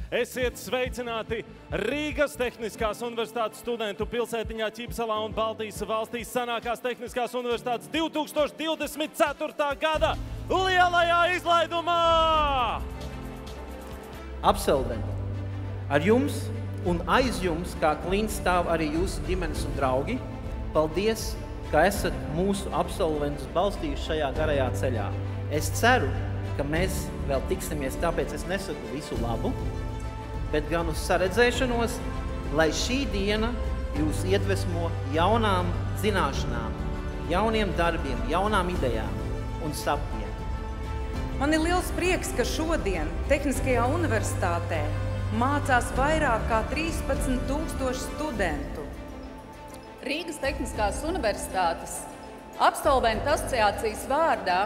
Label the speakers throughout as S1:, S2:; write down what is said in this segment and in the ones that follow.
S1: Esiet sveicināti Rīgas Tehniskās universitātes studentu pilsētiņā Ķipsalā un Baltijas valstīs sanākās Tehniskās universitātes 2024. gada lielajā izlaidumā!
S2: Absolventi, ar jums un aiz jums, kā klīns stāv arī jūsu ģimenes un draugi. Paldies, ka esat mūsu absolventus balstījuši šajā garajā ceļā. Es ceru, ka mēs vēl tiksimies, tāpēc es nesaku visu labu, bet gan uz saredzēšanos, lai šī diena jūs iedvesmo jaunām zināšanām, jauniem darbiem, jaunām idejām un sapņiem.
S3: Man ir liels prieks, ka šodien Tehniskajā universitātē mācās vairāk kā 13,000 studentu.
S4: Rīgas Tehniskās universitātes absolventu asociācijas vārdā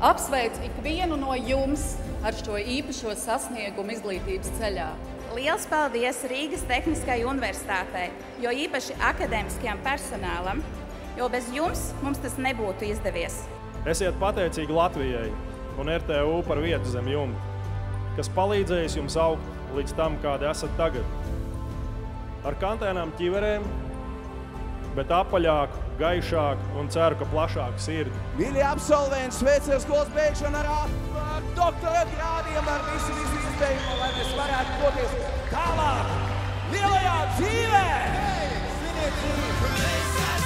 S4: apsveic ikvienu no jums ar šo īpašo sasniegumu izglītības ceļā.
S5: Liels paldies Rīgas Tehniskajai universitātei, jo īpaši akadēmiskajam personālam, jo bez jums mums tas nebūtu izdevies.
S1: Esiet pateicīgi Latvijai un RTU par vietu zem jumta, kas palīdzējis jums augt līdz tam, kādi esat tagad. Ar kantēnām ķiverēm, bet apaļāku, gaišāku un ceru, ka plašāku sirdi.
S6: Mīļie absolventi, sveicies skolas beigšanu ar doktora grādiem, ar visu iespējamo, lai mēs varētu doties tālāk lielajā dzīvē! Sviniet dzīvi!